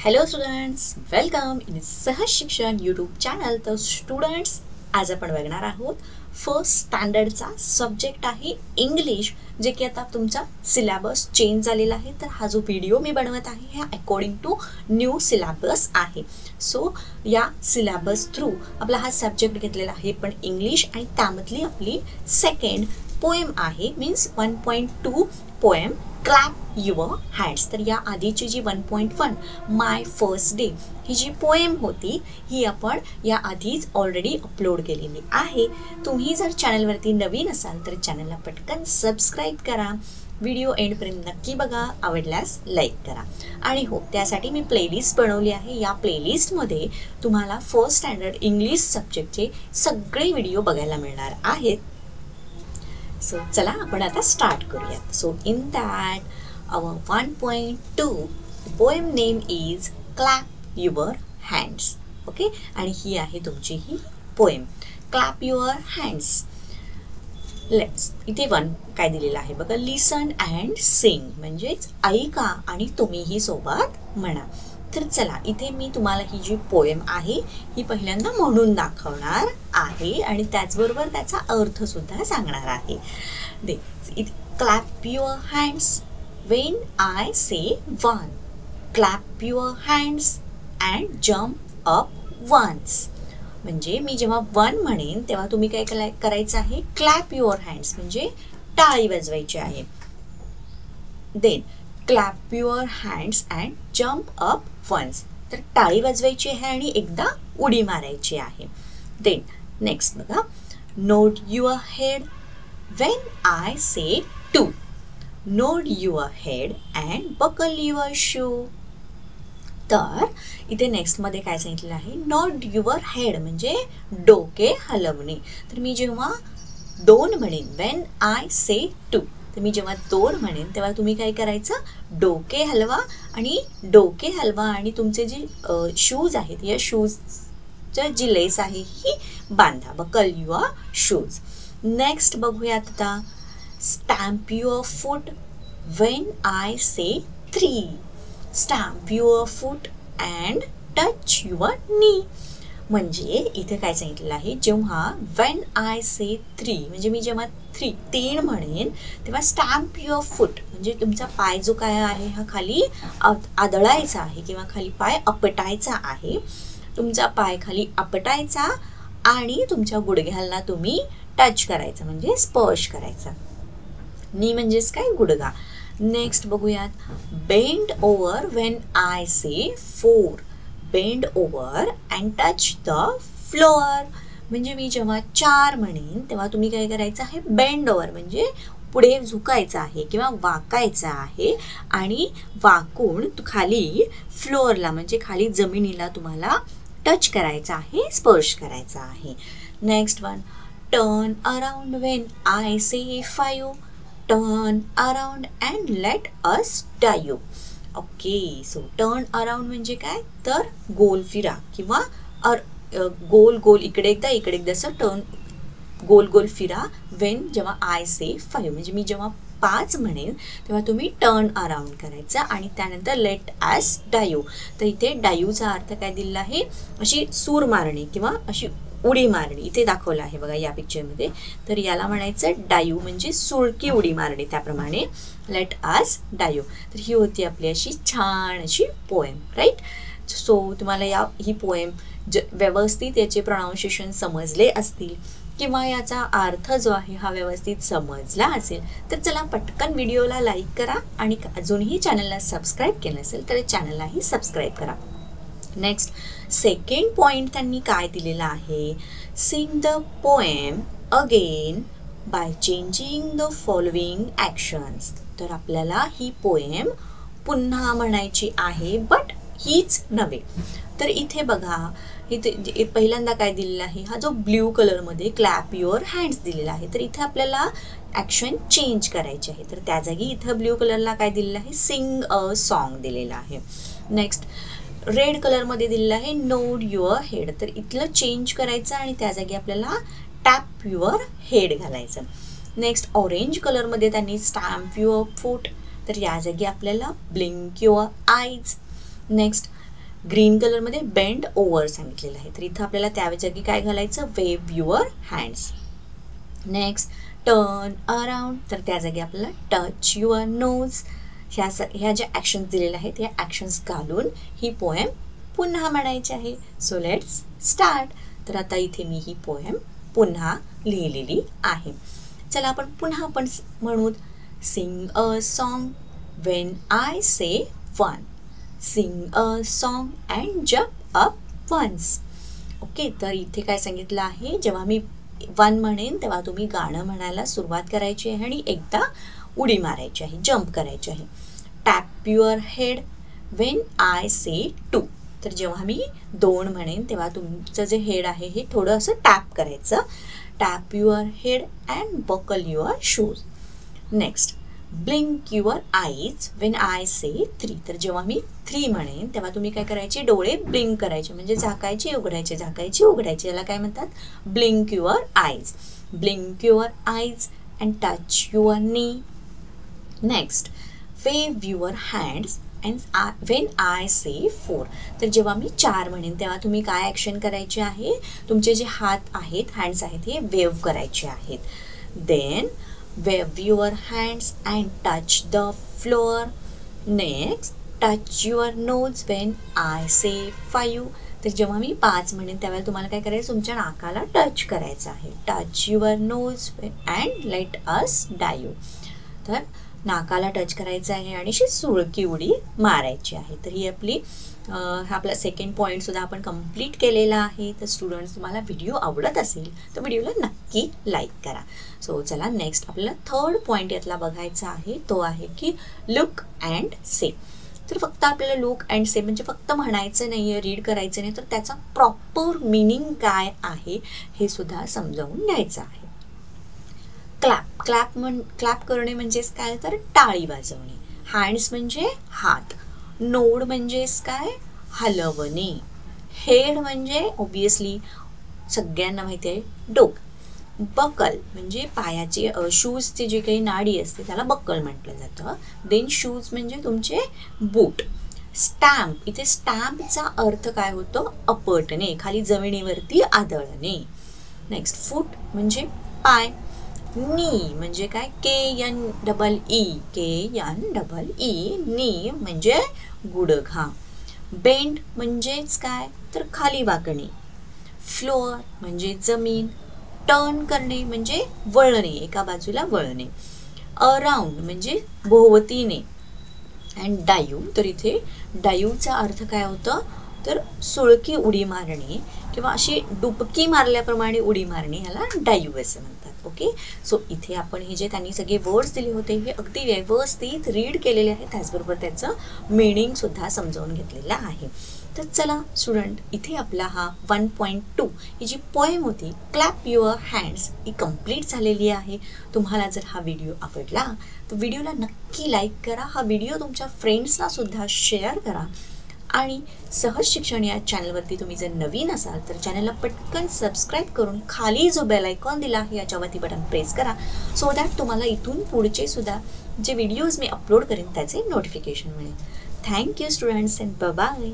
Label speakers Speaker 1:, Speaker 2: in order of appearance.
Speaker 1: Hello students, welcome in सहज शिक्षण YouTube channel. तर स्टुडंट्स, आज आपण बघणार आहोत फर्स्ट स्टँडर्डचा सब्जेक्ट आहे इंग्लिश, जे की आता तुमचा सिलेबस चेंज झालेला आहे. तर हा जो व्हिडिओ मी बनवत आहे हा अकॉर्डिंग टू न्यू सिलेबस आहे. सो या सिलेबस थ्रू आपला हा सब्जेक्ट घेतलेला आहे पण इंग्लिश, आणि त्यामधली आपली सेकंड पोएम आहे, means 1.2 poem clap your hands. तर या आधीची जी 1.1 माय फर्स्ट डे ही जी पोएम होती ही आपण या आधीच ऑलरेडी अपलोड केलेली आहे. तुम्ही जर चॅनलवरती नवीन असाल तर चॅनलला पटकन सबस्क्राईब करा, व्हिडिओ एंडपर्यंत नक्की बघा, आवडल्यास लाईक करा. आणि हो, त्यासाठी मी प्लेलिस्ट बनवली आहे. या प्लेलिस्टमध्ये तुम्हाला फर्स्ट स्टँडर्ड इंग्लिश सब्जेक्टचे सगळे व्हिडिओ बघायला मिळणार आहेत. सो चला आपण आता स्टार्ट करूयात. So in that our 1.2 poem name is clap your hands. Okay, आणि ही आहे तुमची ही poem clap your hands. Let's, इथे वन काय दिलेलं आहे बघा, लिसन अँड सिंग, म्हणजेच ऐका आणि तुम्हीही सोबत म्हणा. तर चला, इथे मी तुम्हाला ही जी पोएम आहे ही पहिल्यांदा म्हणून दाखवणार आहे आणि त्याचबरोबर त्याचा अर्थ सुद्धा सांगणार आहे. They clap your hands when I say one, clap your hands and jump up once. म्हणजे मी जेव्हा वन म्हणेन तेव्हा तुम्ही काय करायचं आहे, क्लॅप युअर हँड्स म्हणजे टाळी वाजवायची आहे. Then clap your hands and jump up once, तर टाळी वाजवायची आहे आणि एकदा उडी मारायची आहे. देन नेक्स्ट बघा, nod your head when I say two, nod your head and buckle your shoe. तर इथे नेक्स्टमध्ये काय सांगितलेलं आहे, नोड युअर हेड म्हणजे डोके हलवणे. तर मी जेव्हा दोन म्हणेन व्हेन आय से टू, तर मी जेव्हा दोन म्हणेन तेव्हा तुम्ही काय करायचं, डोके हलवा आणि तुमचे जे शूज आहेत या शूजच्या जी लेस आहे ही बांधा, बकल युअर शूज. नेक्स्ट बघूयात आता, stamp your foot when I say three, stamp your foot and touch your नी. म्हणजे इथे काय सांगितलेलं आहे, जेव्हा व्हेन आय से थ्री म्हणजे मी जेव्हा तीन म्हणेन तेव्हा स्टॅम्प युअर फूट म्हणजे तुमचा पाय जो काय आहे हा खाली आदळायचा आहे किंवा खाली पाय आपटायचा आहे. तुमचा पाय खाली आपटायचा आणि तुमच्या गुडघ्याला तुम्ही टच करायचं म्हणजे स्पर्श करायचा. नी म्हणजेच काय, गुडघा. नेक्स्ट बघूयात, bend over when I say four, bend over and touch the floor. म्हणजे मी जेव्हा चार म्हणेन तेव्हा तुम्ही काय करायचं आहे, बेंड ओव्हर म्हणजे पुढे झुकायचं आहे किंवा वाकायचं आहे आणि वाकून खाली फ्लोअरला म्हणजे खाली जमिनीला तुम्हाला टच करायचं आहे, स्पर्श करायचा आहे. Next one, turn around when I say five, turn around and let us dive. Okay, so turn around म्हणजे काय, तर गोल फिरा किंवा गोल गोल इकडे एकदा असं टर्न गोल गोल फिरा. वेन जेव्हा आय से फाईव्ह म्हणजे मी जेव्हा 5 म्हणेन तेव्हा तुम्ही टर्न अराउंड करायचं आणि त्यानंतर लेट अस डायू. तर इथे डायूचा अर्थ काय दिलेला आहे, अशी सूर मारणे किंवा अशी उडी मारणे. इथे दाखवलं आहे बघा या पिक्चरमध्ये. तर याला म्हणायचं डायू म्हणजे सुळकी उडी मारणे, त्याप्रमाणे लेट अस डायू. तर ही होती आपली अशी छान अशी पोएम, राईट. सो तुम्हाला ही पोएम व्यवस्थित याचे प्रोनाउन्सिएशन समजले असतील किंवा याचा अर्थ जो आहे हा व्यवस्थित समजला असेल तर चला पटकन व्हिडिओला लाईक करा आणि अजूनही चॅनलला सबस्क्राईब केलं असेल तर चॅनललाही सबस्क्राईब करा. नेक्स्ट सेकंड पॉइंट त्यांनी काय दिलेला आहे, sing the poem again by changing the following actions. तर आपल्याला ही पोएम पुन्हा म्हणायची आहे, बट हीच नव्हे. तर इथे बघा, इथे पहिल्यांदा काय दिलेलं आहे, हा जो ब्ल्यू कलरमध्ये क्लॅप युअर हँड्स दिलेला आहे, तर इथे आपल्याला ॲक्शन चेंज करायचे आहे. तर त्या जागी इथं ब्ल्यू कलरला काय दिलेलं आहे, सिंग अ सॉन्ग दिलेलं आहे. नेक्स्ट रेड कलरमध्ये दिलेलं आहे, नोड युअर हेड, तर इथलं चेंज करायचं आणि त्या जागी आपल्याला टॅप युअर हेड घालायचं. नेक्स्ट ऑरेंज कलरमध्ये त्यांनी स्टॅम्प युअर फूट, तर या जागी आपल्याला blink your eyes. Next green कलरमध्ये बेंड ओव्हर सांगितलेलं आहे, तर इथं आपल्याला त्या जागी काय घालायचं, wave your hands. Next turn around, तर त्या जागी आपल्याला टच युअर नोज. ह्या ज्या ॲक्शन्स दिलेल्या आहेत ह्या ॲक्शन्स घालून ही पोएम पुन्हा म्हणायची आहे. So let's start. तर आता इथे मी ही पोएम पुन्हा लिहिलेली आहे. चला आपण पुन्हा आपण म्हणू. Sing a song when I say one. Sing a song and jump up once. Okay, तर इथे काय सांगितलं आहे, जेव्हा मी वन म्हणेन तेव्हा तुम्ही गाणं म्हणायला सुरुवात करायची आहे आणि एकदा उडी मारायची आहे, जम्प करायची आहे. Tap your head when I say two. तर जेव्हा मी 2 म्हणेन तेव्हा तुमचं जे हेड आहे हे थोडं असं टॅप करायचं. Tap your head and buckle your shoes. Next blink your eyes when I say 3. तर जेव्हा मी 3 म्हणेन तेव्हा तुम्ही काय करायचे, डोळे ब्लिंक करायचे, म्हणजे झाकायचे उघडायचे झाकायचे उघडायचे. याला काय म्हणतात, blink your eyes. Blink your eyes and touch your knee. Next wave your hands and when I say 4. तर जेव्हा मी 4 म्हणेन तेव्हा तुम्ही काय ॲक्शन करायचे आहे, तुमचे जे हात आहेत, हँड्स आहेत हे वेव करायचे आहेत. Then wave your hands and touch the floor. Next touch your nose when I say 5. तर जेव्हा मी 5 म्हणेन त्यावेळेला तुम्हाला काय करायचं, तुमच्या नाकाला टच करायचं आहे. Touch your nose and let us dive. तर नाकाला टच करायचं आहे आणि अशी सुळकी उडी मारायची आहे. तर ही आपली हा आपला सेकंड पॉईंटसुद्धा आपण कंप्लीट केलेला आहे. तर स्टुडंट्स, तुम्हाला व्हिडिओ आवडत असेल तर व्हिडिओला नक्की लाईक करा. सो चला नेक्स्ट आपल्याला थर्ड पॉईंट यातला बघायचा आहे, तो आहे की लुक अँड से. तर फक्त आपल्याला लुक अँड से म्हणजे फक्त म्हणायचं नाही आहे, रीड करायचं नाही, तर त्याचा प्रॉपर मिनिंग काय आहे हे सुद्धा समजावून घ्यायचं आहे. क्लॅप करणे म्हणजेच काय, तर टाळी वाजवणे. हँड्स म्हणजे हात. नोड म्हणजेच काय, हलवणे. हेड म्हणजे ऑब्विसली सगळ्यांना माहिती आहे डोकं. बकल म्हणजे पायाचे शूजचे जे काही नाडी असते त्याला बकल म्हटलं जातं. देन शूज म्हणजे तुमचे बूट. स्टॅम्प, इथे स्टॅम्पचा अर्थ काय होतो, आपटणे, खाली जमिनीवरती आदळणे. नेक्स्ट फूट म्हणजे पाय. नी म्हणजे काय, KNEE, KNEE, नी म्हणजे गुडघा. बेंड म्हणजेच काय, तर खाली वाकणे. फ्लोअर म्हणजे जमीन. टर्न करणे म्हणजे वळणे, एका बाजूला वळणे. अराउंड म्हणजे भोवतीने. अँड डाईव्ह, तर इथे डाईव्हचा अर्थ काय होतं, तर सुळकी उडी मारणे किंवा अशी डुबकी मारल्याप्रमाणे उडी मारणे, याला डाईव्ह असं म्हणतात. ओके, सो इथे आपण हे जे त्यांनी सगळे वर्ड्स दिले होते हे अगदी व्यवस्थित रीड केलेले आहेत, त्याचबरोबर त्याचं मिनिंगसुद्धा समजावून घेतलेलं आहे. तर चला स्टुडंट, इथे आपला हा 1.2 ही जी पोएम होती clap your hands he complete झालेली आहे. तुम्हाला जर हा व्हिडिओ आवडला तर व्हिडिओला नक्की लाईक करा, हा व्हिडिओ तुमच्या फ्रेंड्सला सुद्धा शेअर करा आणि सहज शिक्षण या चॅनलवरती तुम्ही जर नवीन असाल तर चॅनलला पटकन सबस्क्राईब करून खाली जो बेल आयकॉन दिला आहे याच्यावरती बटन प्रेस करा, सो दॅट तुम्हाला इथून पुढचे सुद्धा जे व्हिडिओज मी अपलोड करेन त्याचे नोटिफिकेशन मिळेल. Thank you students and bye.